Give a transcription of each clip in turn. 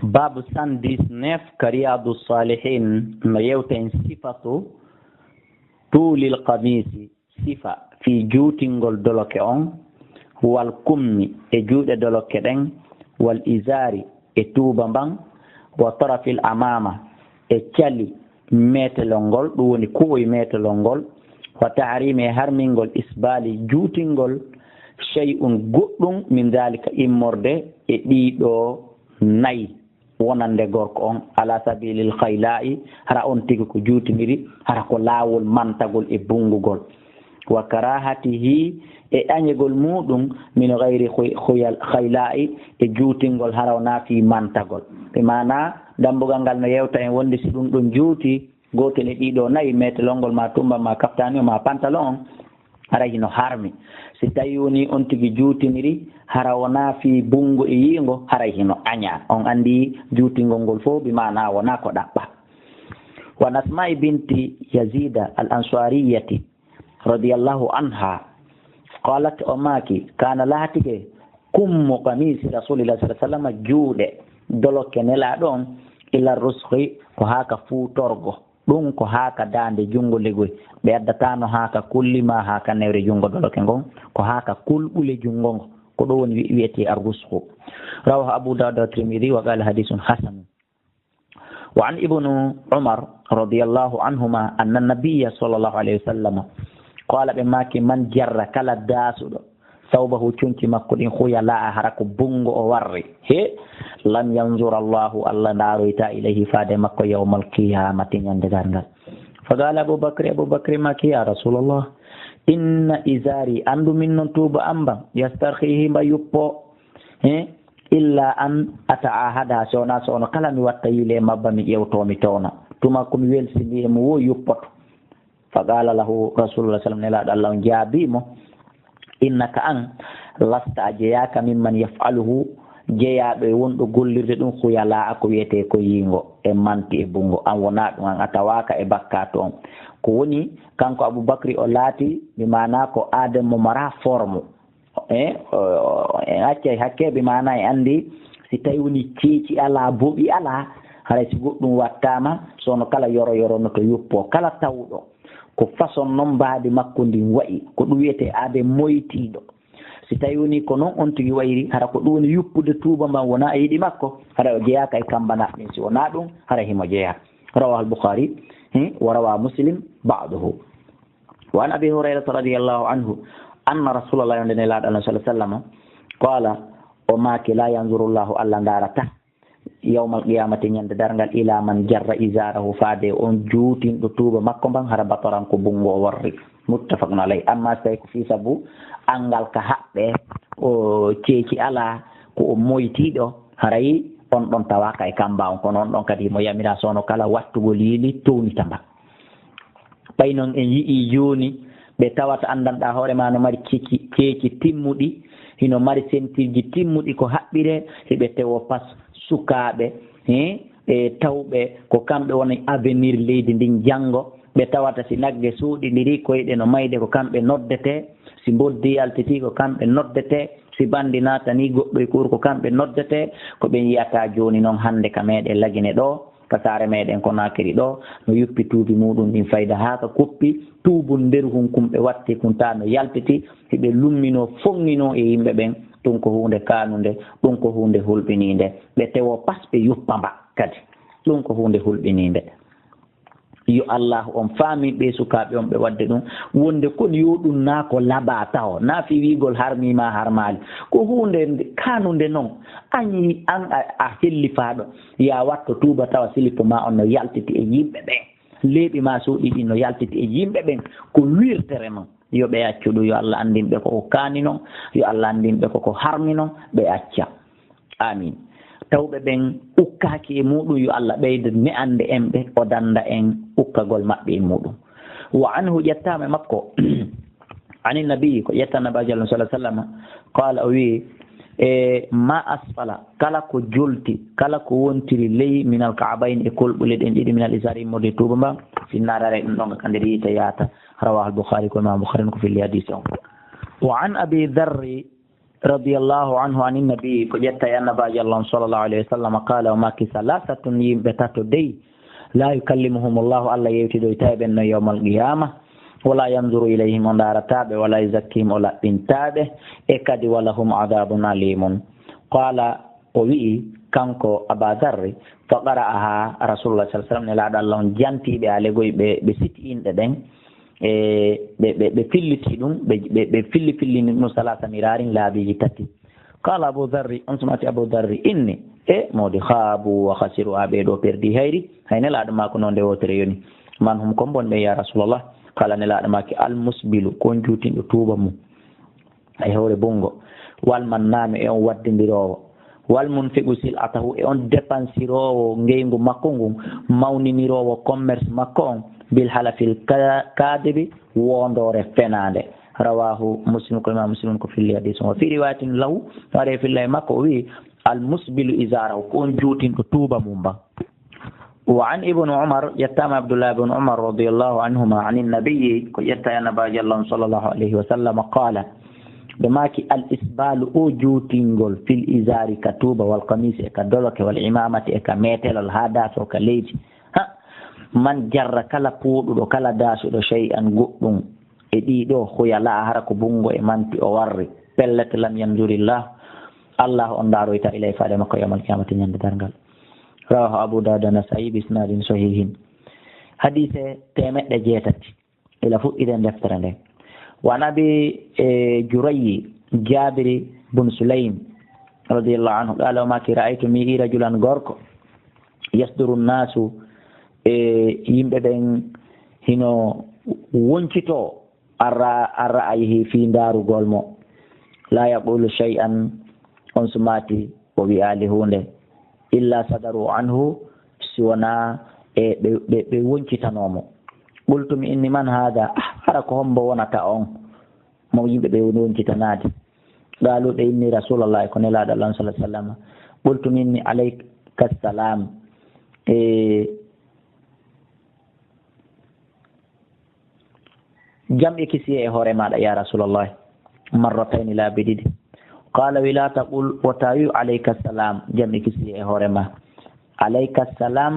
babu 119 kariyadu salihin no yewten sifatu tulil qamisi sifa fi juutingol doloke on wal kummi e juuɗe doloke ɗen wal izari e tuuba mban wa tarafil amama e cali metelol ngol ɗum woni kuwoye metelol ngol wa tahrimi e harmingol isbali juutingol shay'un goɗɗum min dalika immorde e ɗiɗo nayi wonande gorko on ala sabilil khayla'i hara on tigi ko juutiniri hara ko laawol mantagol e bungugol wa karahatihi e ɗañegol muɗum min gayri khayla'i e juutingol hara o naafi mantagol ɓe mana dambugal ngal no yewta en wonde si ɗum ɗon juuti gotel e ɗiɗo nayi metelol ngol ma tumba ma kaftani o ma pantalon on hara hino harmi si tawi woni on tigi juutiniri hara wona fi bungo e yiingo hara hino aña on andi juutingol ngol fof bi mana wona ko ɗaɓɓa wa Asma'i binti Yazida al ansariyati radiyallahu anha qalat o maki kana laatike kummu qamisi rasulillah sallallahu alaihi wasallam juuɗe doloke nelaɗo on ila ruskhi ko haka fuutorgo ɗum ko haka dande jungo legoy ɓe addatano haka kullima haka newre jungo doloke ngon ko haka kulɓule jungo ngo ko ɗo woni wiyete arrusku rawahu Abu Dawud wa Tirmidhi wa qala hadithun hasan wa an ibnu Umar radiyallahu anhuma anna nabiyya sallallahu alayhi wa sallam qala ɓe maki man jarra kala daasuɗo sawbahu cunci makko ɗin huyala hara ko bungo o warri he lam yanzur Allahu Allah ndaroyta ilayhi faade makko yawmal qiyamati ñande darngal faqala Abubakri maki ya Rasulullah inna izari andu min noon tuuba amba yastarhihi mba yuppo illa an ata'ahada sowna sowno kala mi watta yile mabba mi ƴewtomi towna tuma komi welsidi emo wo yuppoto faqala lahu Rasulullah sallam nelaɗo Allah on jaabimo innaka an lasta a jeyaka mimman yaf'aluhu jeyaɗo e wonɗo gollirde ɗum huyala ako wiyete ko yingo e manti e bungo an wona ɗum an a tawaka e bakkato on ko woni kanko Aboubacry o laati mi mana ko adam mo mara forme acca hakke ɓe mana e andi si tawi woni ceeci ala boɓi ala haray si goɗɗum wattama sono kala yoro no to yuppo kala tawɗo ko façon noon mbaadi makko ndin wayi ko ɗum wiyete aade moytiiɗo si tawi woni ko noon on tigi wayri hara ko ɗum woni yuppude tuuba mban wona a yiɗi makko hara o jeyaka e kambana ɗin si wona ɗum hara himo jeeya rawahu al-Bukhari wa rawa Muslim ba'dahu wa an Abi Hurayrata radiyallahu anhu anna Rasulullah yonde nelaɗo Allah sallallahu alaihi wasallam qala o maaki la yanzuru Allahu Allah ndarata yawmal qiyamati ñande dargal ila man jarra izarahu faade on juutinɗo tuuba makko mban hara batoran ko bungo o warri muttafaqun alayhi amma so tawi ko fi sabu angal ka haɓɓe o ceeci ala ko o moytiɗo harayi on ɗon tawaka e kamba on kono on ɗon kadi mo yamira sono kala wattugol yiili townitamba ɓay noon en yii joni ɓe tawata andanɗa hoore ma no mari ceeci timmuɗi hino mari sentirji timmuɗi ko haɓɓire heɓe tewo pas sukaɓe e tawɓe ko kamɓe woni avenir leydi ndin janggo ɓe tawata si nagge suuɗiɗiri koyɗe no mayde ko kamɓe noddete si boddi altiti ko kamɓe noddete si bandi natani goɗɗo e kuur ko kamɓe noddete ko ɓen yiyata joni noon hande ka meɗen lagine ɗo ka saare meɗen ko nakiri ɗo no yuppi tuubi muɗum ɗin fayda haka koppi tuubul nder hunkumɓe watti kunta no yaltiti heɓe lummino fongino e yimɓe ɓen ɗum ko hunde kanude ɗum ko hunde hulɓininde ɓe tewo pas ɓe yuppamba kadi ɗum ko hunde hulɓininde yo Allah on faami ɓe sukaɓe on ɓe wadde ɗum wonde kon yo ɗum na ko laɓa taw na fi wigol harmima harmali ko hunde kanude noon añi an a hellifaɗo ya watto tuuba tawa silipo ma on no yaltiti e yimɓe ɓen leeɓi ma suuɗi ɗi no yaltiti e yimɓe ɓen ko wirtere noon yo ɓe accu ɗum yo Allah andinɓe koko kaani noon yo Allah andinɓe koko harmi noon ɓe acca amin tawɓe ɓen ukkaki e muɗum yo Allah ɓeyda ne'ande en ɓe o danda en ukkagol maɓɓe e muɗum wa anhu ƴettama makko ani nabi ko ƴetta nabi sallallahu alaihi wasallam qala o wi e ma asfala kala ko jolti kala ko wontiri ley minal ka'bayn e kolɓule ɗen ɗiɗi minal isari immorde tuba mba finnarare ɗum ɗon ka nder yiite yaata rawahu al-Bukhari ko imam Bukhari ko filli hadith on wa an abi dharri radiyallahu anhu anin nabi ko ƴetta e annabaji allah sallallahu alayhi wa sallam qala o maki salasatun yimɓe tato dey la yukallimuhum llahu allah yewtidoy taɓen no yawmal qiyama wala yanduru ilayhim o darataɓe wala yuzakkihim o laɓɓintaɓe e kadi wala hum adabun alimun qala o wi'i kanko aba darre fa qara'aha rasulullah sa sallam nelaɗo allah on jantiɓe alegoy ɓe siti inɗe ɗen ɓe filliti ɗum ɓe fillini ɗum salasa mirarin laabiji tati qala abou darri on sumati abou darri inni e mawdi haabu wa hasiru ha ɓeeɗo perdi hayri hay nelaɗo ma ko noon nde wotere yoni man hum kon bonɓe ya rasulallah kala nelaɗo maki almusbilu kon juutinɗo tuuba mum hay hawre bungo walman naami e on waddidirowo walmun figu sil atahu e on dépensirowo ngeygu makko ngun mawninirowo commerce makko on bil halafil kadibi wondore fenade rawahu muslim ko imam muslim ko filli hadis o fi riwayatin lahu ware fillay makko o wi al musbilu izarahu ko on juutinɗo tuuba mum ba وعن ابن عمر يتام عبد الله بن عمر رضي الله عنهما عن النبي يتا نبي الله صلى الله عليه وسلم قال بماكي الإسبال أوجوتينغول في الإزار كتوبة والقميص كدولك والعمامة كميتل الهادات وكليج من جر كلا قود وكلا داس شيئا قطن إديدو خويا لا أهرك بونغو إمانتي أوري بلت لم ينظر الله أندارو إتا إليه فادمك يوم القيامة يندرنغال رواه أبو داود النسائي بإسناد صحيح حديث تيمت جيتت إلى فوق إذن دفترنده وعن أبي جري جابر بن سليم رضي الله عنه قال وما رأيت مي رجلا غوركو يصدر الناس يمبدن هنا ونشتو الرأيه في دار غولمو لا يقول شيئا أنسماتي وبآله illa sadaru anhu siwana ɓe woncitanomo ɓoltumi inni man hada hara ko hombo wonata on mo yimɓe ɓe woncitanade galuɓe inni rasulallah ko nelaɗo allah sallah sallam ɓoltumi inni alayka salam jamɓe kisi e hoore maɗa ya rasulallah marratayni laabi ɗiɗi قال ولا تقول وتايو عليك السلام جمع كسي هورما عليك السلام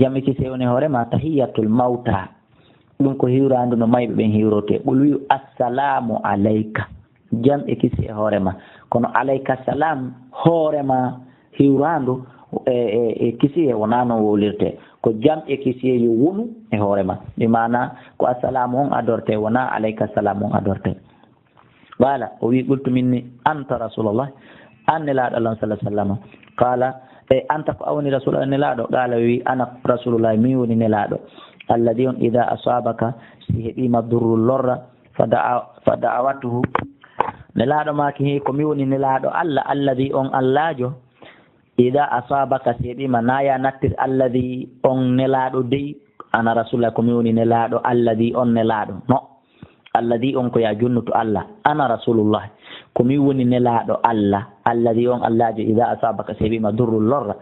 جمع كسي هورما تحية الموتى دونك هيراندو no maybe ben hirote bulu assalamu alayka jam e kisi horema kono alayka salam horema hirandu kisi wonano wolirte ko jam e kisi yo wonu e horema di mana ko assalamu on adorte wona alayka salam on adorte wala o wi qultu minni anta rasulullah an laado allah sallallahu alaihi wasallam qala anta ko awni rasulullah ne laado qala wi ana rasulullah mi woni ne laado alladhi on idha asabaka si hebi madurru lorra fada'awatuhu ne laado maki ko mi woni ne laado allah alladhi on allajo idha asabaka si hebi manaya nattir alladhi on ne laado dey ana rasulullah ko mi woni ne laado alladhi on ne laado no alladhi on ko ya junnuto allah ana rasulullah ko mi woni nelaɗo allah alladhi on allajo ida asabaka sebi ma durru lorra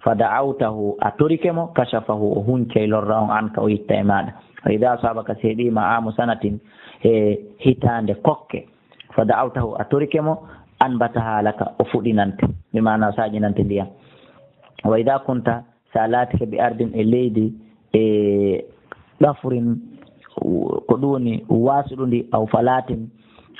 fada'awtahu atorikemo kashafahu o huncay lorra on an ka o yitta e maɗa wa ida asabaka sebi ma amu sanatin e hitande kokke fada'awtahu atorikemo anbataha laka o fuɗinante mi mana saƴinante ndiyam wa ida kunta sa latike bi ardin e leydi e ɗafurin ko ɗuni wasuɗundi aw falatin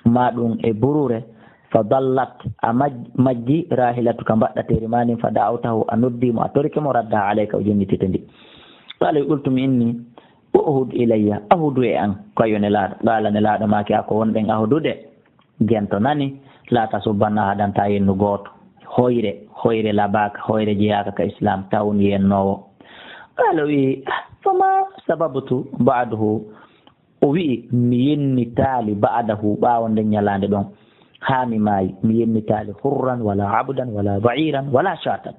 maɗum e burure fa dallat a majji rahilatu ka mbaɗɗatere manin fa da'awtahu a noddimo a torkemo radda alayka o jennitite ndi qala qultumi inni uhud ilayya ahudu e an kayo nelaɗo qala nelaɗo maki ako wonɗen ahudude gento nani laata subbanna haɗanta yennu goto hoyre labaka hoyre jeyaka ka islam tawn yennowo qala wi fama sababtu ba'dahu o wi mi yennitaali ba'dahu ɓaawo nden ñalande ɗon haa mi maayi mi yennitaali hurran wala abdan wala ba'iran wala shatan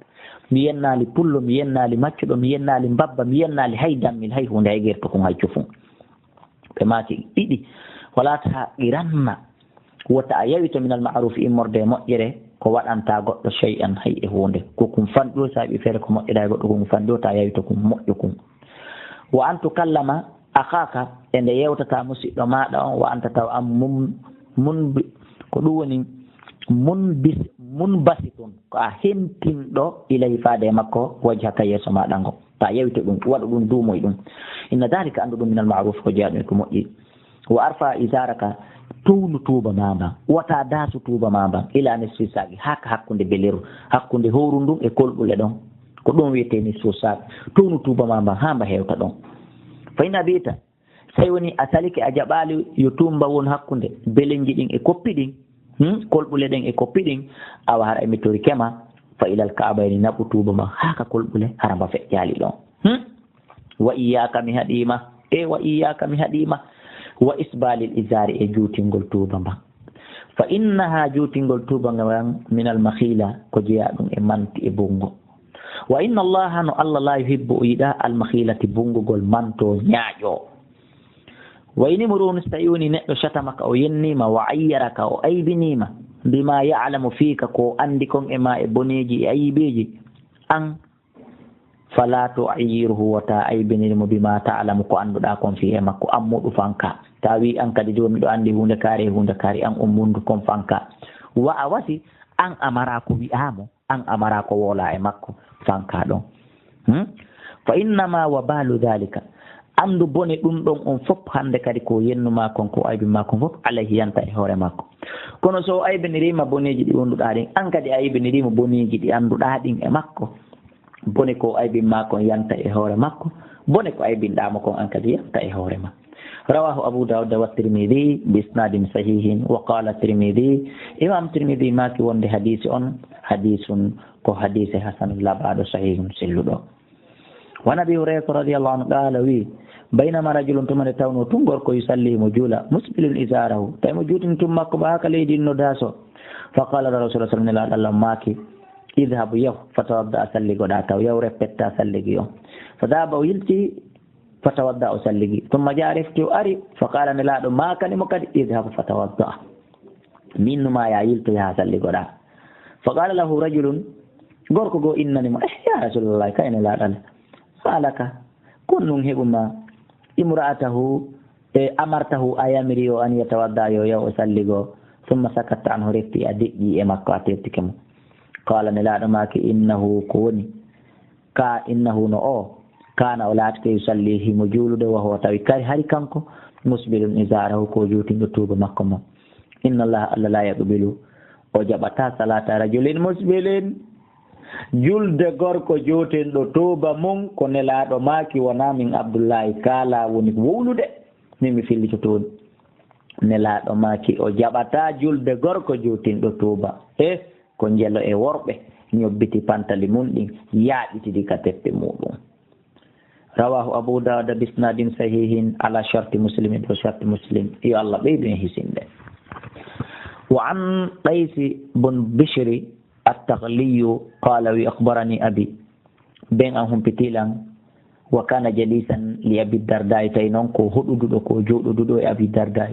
mi yennaali pullo mi yennaali maccuɗo mi yennaali mbabba mi yennaali hay dammil hay hunde hay gerto kon hay cufun ɓe maaki ɗiɗi wala ta qiranna wota a yawita min al ma'ruf immorde moƴƴere ko waɗanta goɗɗo shay'an hay e hunde ko kum fanɗo saaɓi feere ko moƴƴeɗa e goɗɗo kum fanɗo ta yawita kum moƴƴo kum wa an tukallama akaka ende yewtata musidɗo maɗa on wa anta taw am mun ko ɗum woni munbasitun ko a hentinɗo ilay faade makko wajhaka yeeso maɗa ngo ta yewte ɗum waɗa ɗum duumoy ɗum inna dalika andu ɗum min al ma'ruf ko jeeyaɗum ko moƴƴi wa arfa isaraka towlu tuuba mamba wata daasu tuuba mamba ila nisfi saaqi haka hakkunde beliru hakkunde howru ndun e kolɓule ɗon ko ɗum wiyete nisfu saaq townu tuuba mamba hamba hewta ɗon fa ina biyta tawi woni a salike a jaɓali yo tumba won hakkunde belenji ɗin e koppi ɗin kolɓule ɗen e koppi ɗin awa hara emittori kema fa ilal ka'bayni naɓu tuuba ma haka kolɓule hara mba feƴƴali ɗon wa iyaka mi haɗima wa iyaka mi haɗima wa isbalil izari e juutingol tuuba mba fa innaha juutingol tuuba ngan min al makhila ko jeeya ɗum e manti e bungo wa inna allaha no allah la yuhibbu o yiɗa al makhilati bungugol manto ñaaƴo wa in imru'un istayuni neɗɗo shatamaka o yennima wa ayyaraka o aybinima bima ya'lamu fika ko andi kon e ma e boneji e ayibeji an fala tu'ayyiruhu wa ta aybinimo bima ta'lamu ko anduɗa kon fi e makko an muɗu fanka ta wi an kadi joni miɗo andi hunde kaari an mundu kon fanka wa a wasi an amara ko wi'amo an amara ko wola e makko fanka ɗon fa innama wa balu dhalika andu bone ɗum ɗon on fof hande kadi ko yennu makon ko aybi makon fof alayhi yanta e hoore makko kono so aybinirima boneji ɗi wonduɗa ɗin an kadi aybinirima boneji ɗi anduɗa ɗin e makko bone ko aybin makon yanta e hoore makko bone ko aybinɗamo kon an kadi yanta e hoore ma rawahu abu daud wa tirmidhi bi isnadin sahihin wa qala tirmidhi imam tirmidhi maki wonde hadisi on hadisun ko hadise hasanul labaɗo sahihun selluɗo wa nabi hurairata radiyallahu anhu qala wi baynama rajulun tumane tawno tun gorko yusalli mo juula musbilun izarahu tawi mo juutini tum makko ba haka leydi no daso fa qala rasulullah sallallahu alaihi wasallam maki idhabu yaw fatawadda a salligoɗa taw yaw repetta salligi on fa daba o yilti fatawadda o salligi tumma jaa refti o ari fa qala nelaɗo makanimo kadi idhabu fatawadda min numa ya yilto yaha salligoɗa fa qala lahu rajulun gorko go innanimo ya rasulullah kayne laɗale falaka kon nun heɓuma imra'atahu amartahu ayamiri o an yatawadda yo yaw o salligo summa sakatta anhu refti a deƴƴi e makko a tettike mo qala nelaɗo maki innahu ko woni ka innahu no o kana o laatike yusallihi mo juulude wa huwa tawi kari hari kanko musbilun izarahu ko juutinɗo tuuba makko mo inna allaha allah la yaqbilu o jaɓata salata rajulin musbilin julde gorko juutinɗo tuuba mum ko nelaɗo maki wona min abdoullahi kala woni wowlude min mi fillito toon nelaɗo maki o jaɓata julde gorko juutinɗo tuuba ko jelo e worɓe ñobbiti pantali mum ɗin yaaƴitidi ka teppe muɗum rawahu abu dawud bisnadin sahihin ala sharti muslimin to sharti muslim yo allah ɓeydu e hisinde wa an qaysi bun bishri التغلي قال وأخبرني أبي بين أنهم بتيلا وكان جليسا لأبي الدرداء تينونكو هدودو كو جودو أبي الدرداء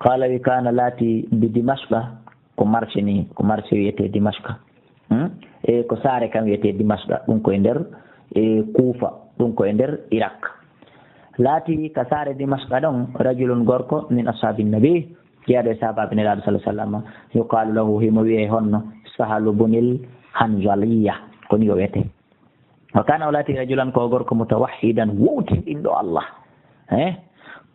قال وكان لاتي بدمشق كمارشي يتي دمشق كسارة كان يتي دمشق دونكو إندر كوفة دونكو إندر إراق لاتي كسارة دمشق دون رجل غوركو من أصحاب النبي جاء صحابة النبي صلى الله عليه وسلم يقال له همويه هنو sahalu bunil hanzaliya koni yo wete wa kana ulati rajulan ko gorko mutawahhidan wutiɗinɗo allah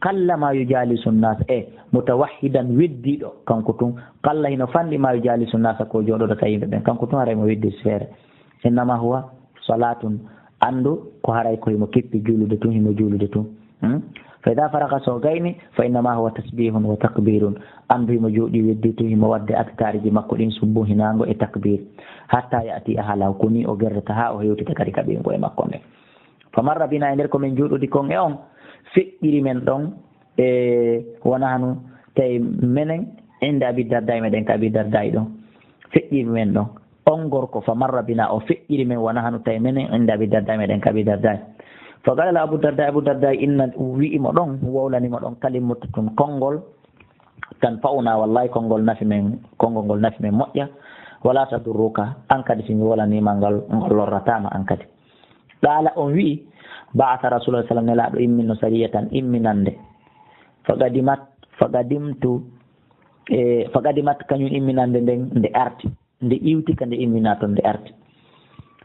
kalla ma yujalisu nnas mutawahhidan weddiɗo kanko tun kalla hino fanɗi ma yujalisu nnasa ko joɗoɗo ka yimɓe ɓen kanko tun haray mo weddi feere innama huwa salatun andu ko haray ko himo kippi juulude tun himo juulude tun fa ida faraka so gayni fa innama huwa tasbihun wa takbirun andu himo jooɗi wedditu himo wadde adkariji makko ɗin subbu hinago e takbir hatta yati ahala ko ni o gerrata ha o hewtita kadi kaɓingo e makko nden fa marra bina e nder komin juuɗudi kon e on feƴƴiri men ɗon wona hanu tawi menen inde abi darda meɗen ka abi darda ɗon feƴƴiri men ɗon on gorko fa marra bina o feƴƴiri men wona hanu tawi menen inde abi darda meɗen ka abi darda فقال أبو الدرداء إن ويئم دون وولاني مدون كلمة كونغول تنفعنا والله كونغول نفي من مؤيا ولا تضرك أنكد في وولاني منغول لورتاما أنكد قال أنوي بعث رسول الله صلى الله عليه وسلم إمن سرية إمن أند فقدمت فقدمت كان إمنا نde arti nde iwti ka nde immina toon nde arti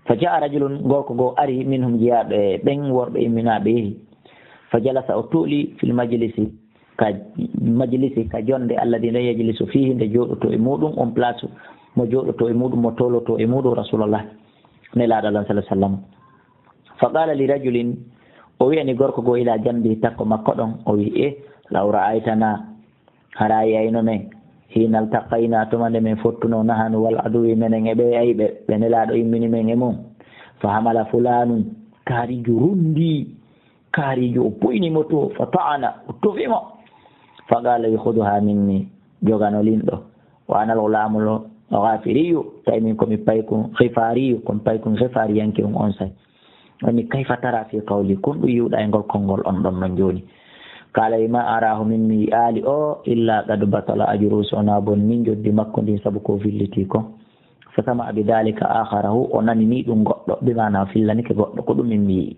fa jaa rajulun gorko goo ari minhum jeyaɓe ɓen worɓe imminaɓe yeehi fa jalasa o tuuli fil majlisi ka jonde alladi nde yajlisu fihi nde jooɗoto e muɗum on place mo jooɗoto e muɗum mo toloto e muɗum rasulullah nelaɗo allah sallah sallam fa qala li rajulin o wiyani gorko goo ila jamdi takko makko ɗon o wi law ra'aytana hara yayno men hina altaqayna tuma nde min fottuno nahanu wal aduwi menen e ɓe ayɓe ɓe nelaɗo immini men e mum fa hamala fulanum kaarijo rundi kaarijo o ɓoynimo to fa ta'ana o tofimo fa qala yukhuduha minni jogano linɗo wa ana alghulamu ghafiriyu tawi min komi paykum khifariyu komi paykum khifariyanke on say woni kayfa tara fi qawli kon ɗum yiwɗa e ngol konngol on ɗon non joni kala ma arahu min mi ali o illa qad batala ajru sona bon min joddi makko ndin sabu ko filliti ko fa sama bi dalika akharahu o nani ni ɗum goɗɗo bi mana fillani ke goɗɗo ko ɗum min mi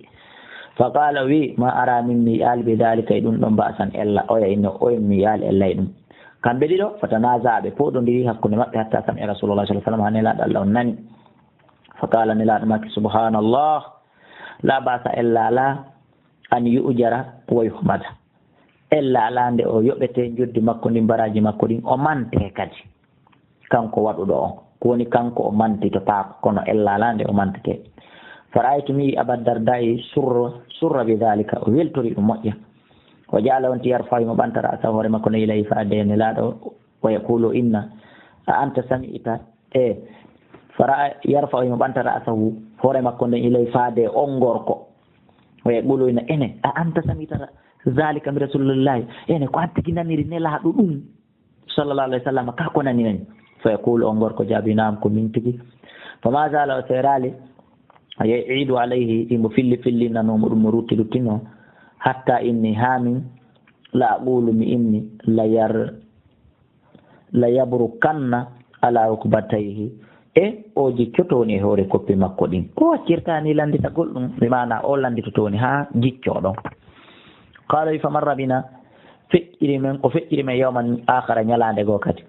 fa qala wi ma ara min mi ali bi dalika e ɗum ɗon mbasan ella oya inno o mi ali ella e ɗum kamɓe ɗiɗo fatanazaɓe poɗodiri hakkude maɓɓe hatta sami rasulullah sallallahu alaihi wasallam ha nelaɗo allah on nani fa qala nelaɗo makki subhanallah la basa ella la an yujara wa yuhmada ella ala nde o yoɓete joddi makko ndi mbaraji makko ɗin o mante kadi kanko waɗuɗo on ko woni kanko o mantitotaako kono ella ala nde o mantete faraytu mi abadardai surra bi dhalika o weltori ɗum moƴƴa o jaala wonti yarfahi mo ɓantara asa hoore makko no ilayi faade nelaɗo o yaqulu inna a anta sami'ita fara yarfahi mo ɓantara asahu hoore makko nden ilayi faade on gorko o yaqulu ina ene a anta sami'ita zalika mi rasulillahi ene ko antigi naniri nelaɗo ɗum sallallah alayhi wa sallam ka ko nani nani fa yaqulu on gorko jaabi nam ko min tigi fama zala o serali yiidu alayhi imo filli nanomo ɗum mo ruttino hatta inni hamin la aqulu mi inni la yabrukanna ala rukbatayhi o jiccotoni e hoore koppi makko ɗin ko waccirtani landitagol ɗum mi mana o landitotoni ha jiccoɗon qala fa marra bina feƴƴiri men ko feƴƴiri men yawman akhara ñalande goo kadi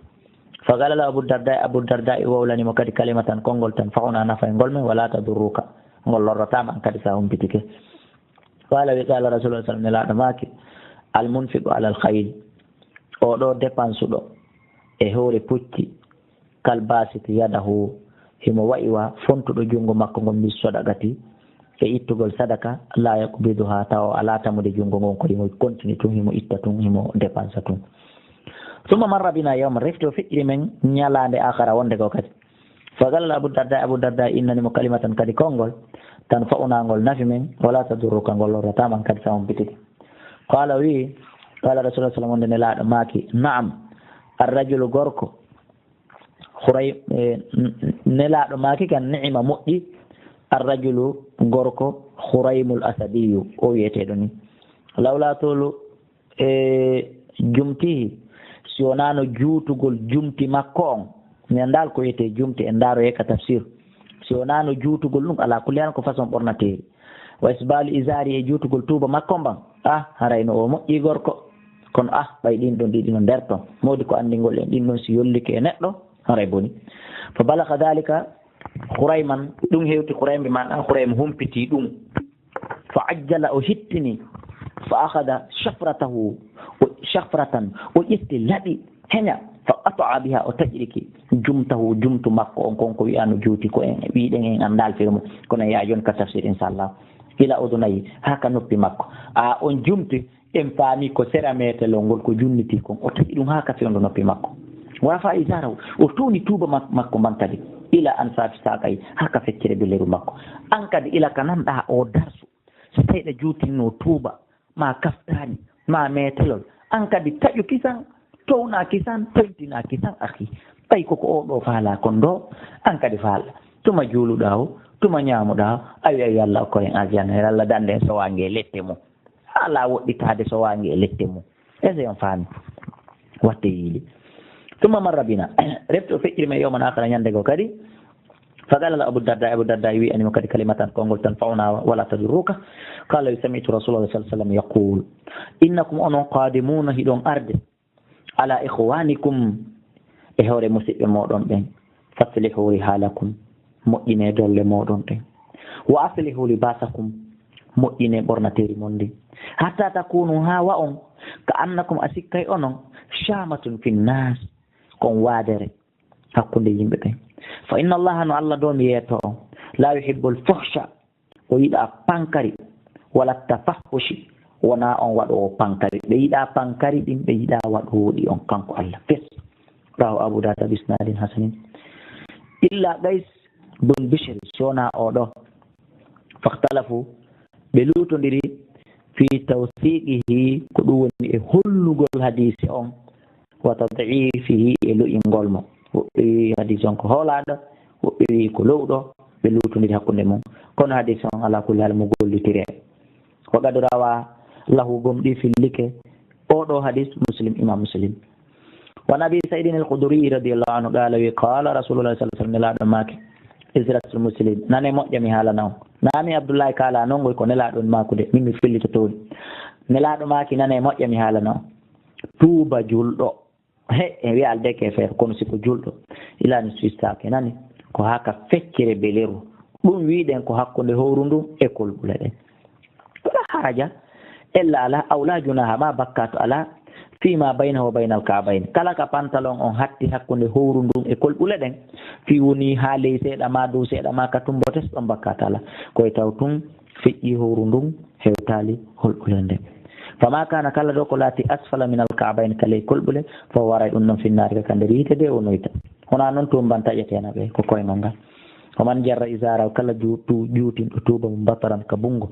fa qala la abu darda wowlanimo kadi kalimatan konngol tan fawna nafa e ngol men wala tadurruka ngol lorrotama an kadi sa humpitike qala wi qala rasulullah sallam nelaɗo maki al munfiqu ala al khayl o ɗo dépense ɗo e hoore pucci kal basiti yadahu himo wayiwa fontuɗo junngo makko ngon bis sadaqati e ittugol sadaka la yakbiduha taw ala tamude junngo ngon ko himo continue tun himo itta tun himo dépense tun summa marra bina yawma refti o feƴƴiri men ñalande akhara wonde ko kadi fa qala abu darda innanimo kalimatan kadi konngol tan fa'unangol nafi men wala tadurruka ngol lorrataman kadi sa on bititi qala wi qala rasulullah sallallahu alaihi wasallam nelaɗo maaki naam arrajulu gorko huray nelaɗo maaki kan ni'ima moƴƴi arrajulu gorko huraymul asadiyu o wiyeteɗo ni lawla tolu jumtihi si wonano juutugol jumti makko on mi andal ko wiyete jumti en ndaaro heka tafsir si wonano juutugol ɗum ala kulli an ko façon ɓornateri wa isbalu isari e juutugol tuuba makko mban harayno o moƴƴi gorko kono ɓay ɗin ɗon ɗiɗi no nder ton modi ko andingol en ɗin ɗon si yollike e neɗɗo haray boni fa balaka dalika hurayman ɗum hewti hurayme maɗa hurayme humpiti ɗum fa ajjala o hittini fa akhada shafratan o ƴetti laɓi heña fa qata'a biha o taƴriki jumtu makko on konko wiyano juuti ko en wiɗen en andal firmo kono ya jon ka tafsir inchallah ila udunayi ha ka noppi makko on jumti en faami ko sera metelol ngol ko junniti kon o taƴi ɗum ha ka fewndo noppi makko wafa isarahu o tuuni tuuba makko man kadi ila an saafi saakay ha ka feccere billeru makko an kadi ila ka nanɗa o darsu so tawi ɗa juutinno tuuba ma kaftani ma metelol an kadi taƴu kisan towna kisan toytina kisan aki ɓay koko oɗo faala kon ɗo an kadi faala tuma juuluɗa o tuma ñaamuɗa o a wiya yo allah koyen aljanna e allah dande en sowange lette mum ala woɗɗitade sowange e lette mum ese on faami watte yiili tuma marra bina refti o feƴƴiri men yowman akhara ñande go kadi فقال له أبو الدرداء وأني مكاد كلمة كونغول تنفعنا ولا تضرك قال سمعت رسول الله صلى الله عليه وسلم يقول إنكم أن قادمون هدون أرض على إخوانكم e hoore musidɓe moɗon ɓen faslihu halakum moƴƴine dolle moɗon ɗen wa aslihu libasakum moƴƴine ɓornateri mon ndin hatta takunu ha wa on ka annakum a sikkay onon shamatun finnas kon waadere hakkunde yimɓe ɓen fa inna allaha no allah do mi yeeto on la yuhibbul fuhsha o yiɗa pankari wala tafahushi wona on waɗowo pankari ɓe yiɗa pankari ɗin ɓe yiɗa waɗowoɗi on kanko allah fes rahu abu dada bisnadin hasanin illa gays bun bishri sona oɗo fahtalafu ɓe lutodiri fi tawsiqihi ko ɗum woni e hollugol hadise on wa tad'ifihi e lo'ingol mo woɓɓe wi hadise on ko hoolaɗo woɓɓe wi ko lowɗo ɓe lutodiri hakkunde mum kono hadise on ala kulli hal mo gollitire wa qad rawa lahu gomɗi fillike oɗo hadis muslim imam muslim wa nabi saidin al-khudri radiyallahu anhu qala wi qala rasulullah sallallahu alaihi wasallam nelaɗo make isratul muslim nane moƴƴa mi haalana on nami abdoullahi kala noon goy ko nelaɗon makude min mi fillitotoɗi nelaɗo maki nane moƴƴa mi haalana on tuuba julɗo e wiya aldeke feere kono siko julɗo ilani suissake nani ko haka feccere beleru ɗum wiɗen ko hakkude howru ndun e kolɓule ɗen wala haraja ella ala awla junaha ma bakkato ala fima baynahu wa bayna alkabayn kala ka pantalon on hatti hakkude howru ndun e kolɓule ɗen fi woni ha ley seeɗa ma dow seeɗa ma ka tumbotes ɗon bakkato ala koye taw tun feƴƴi howru ndun hewtali holɓule nden fama kana kala ɗo ko laati asfala min alkabayn ka ley kolɓule fo waray ɗum noon finnari ka nder yite de o noyta hona noon tumban taƴetena ɓe ko koyngal ngal oman jarra isara kala juutinɗo tuuba mum bataran ka bungo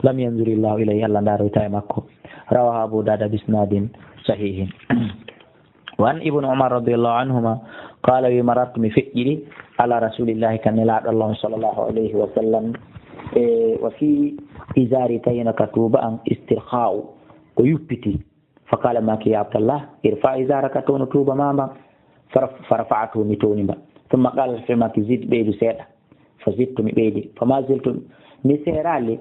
lam yanzurillahu ilayhi allah ndaroyta e makko rawaha abu dada bisnadin sahihin wan ibnu umar radiallahu anhuma qala wi marartu mi feƴƴiɗi ala rasulillahi ka nelaɗo allah sallllahu alayhi wa sallam wa fi isari tayina ka tuuba an istirha'u ko yuppiti fa qala maki ya abdallah irfa isaraka tono tuuba mamba farafa'atu mi toni mba ثم قال فيماك زيد بيدو سيدا فزدت مي بيدي فما زلت مي سيرالي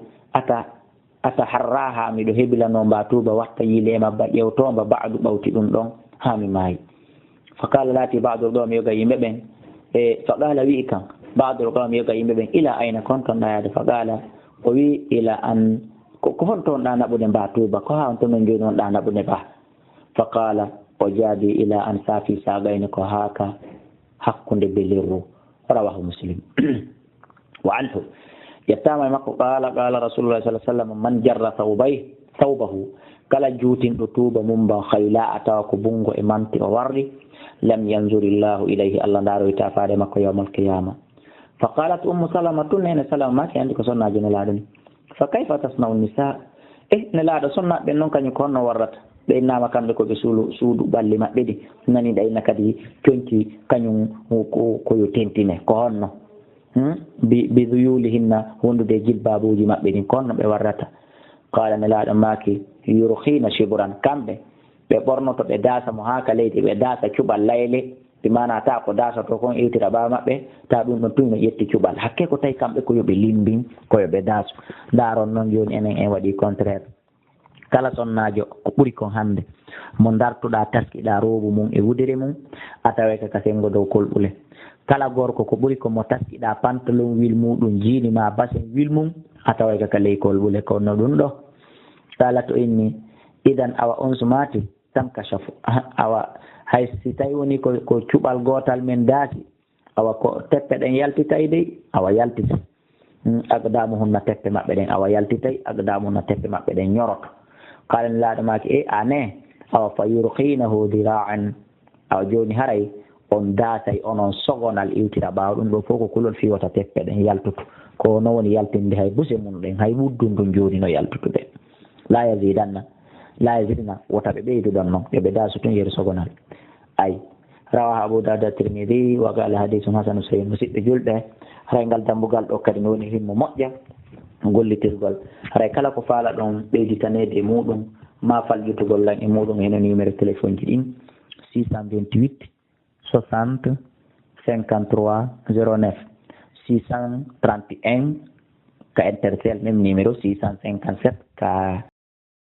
أتحراها مي دو هبلا نومبا توبا وقت يلي ما يوتومبا بعد بوتي دون دون هامي ماي فقال لاتي بعض القوم يوغا يمبين فقال ويكا بعض القوم يوغا يمبين إلى أين كنتم نايا فقال وي إلى أن كنتم نانا بودن با توبا كوها أنتم نجونون نانا بودن با فقال وجادي إلى أن سافي ساقين كوهاكا hakkunde beliru rawahu muslim wa anhu yattama makko qala rasulullah sallallahu alaihi wasallam man jarra thawbahu kala juutinɗo tuuba mum ba khayla atawa ko bungo e manti o warri lam yanzurillahu ilayhi allah ndaroyta faade makko yawmal qiyama fa qalat ummu salama tunene salama maki andi ko sonnaji nelaɗo ni fa kayfa tasna'u nisa nelaɗo sonnaɓe noon kañum ko honno warrata ɓe innama kamɓe koɓe suudu ɓalli maɓɓe ɗi nani ɗayna kadi tonki kañum koyo tentine ko honno biduyulihinna wondude jilbabuji maɓɓe ɗin ko honno ɓe warrata qala nelaɗo maki yurhina shibran kamɓe ɓe ɓornoto ɓe daasa mo haka leydi ɓe daasa cuɓal layle ɓe mana ta ko dasato kon iwtira ɓawa maɓɓe ta ɗum ɗon tun no ƴetti cuɓal hakke ko tawi kamɓe ko yoɓe limbin koyo ɓe daaso ndaron noon joni enen en waɗi contraire kala sonnajo ko ɓuri kon hande mo dartuɗa taskiɗa robu mum e wudere mum a taweka ka sengo dow kolɓule kala gorko ko ɓuri ko mo taskiɗa pantalon wil muɗum jiini ma basen wil mum a taweka ka ley kolɓule kono ɗum ɗo kala to inni idan awa on sumati tan kashafu awa hay si tawi woni ko cuɓal gotal men daasi awa ko teppe ɗen yaltitay dey awa yaltita agdamu hunna teppe maɓɓe ɗen awa yaltitay agdamu hunna teppe maɓɓe ɗen ñoroto kalen laaɗo maki ane awa fa yurhinahu dira'an awa joni haray on daasay onon sogonal iwtira ɓaawa ɗum ɗo fof ko kulol fiwata teppe ɗen yaltutu ko no woni yaltinde hay buse mum ɗen hay wuddum ɗum joni no yaltutude la yazidna wota ɓe ɓeyduɗon noon ɓe daasu tun yeru sogonal ay rawa abu dawud at-tirmidhi wa qala hadithun hasan sahih musidɓe julɓe haray ngal dambugal ɗo kadi no woni himmo moƴƴa gollitirgol haray kala ko faala ɗon ɓeyditanede e muɗum ma falƴutugol lan e muɗum heno numéro téléphone ji ɗin 628 60 53 09 631 ka intercel même numéro 657 ka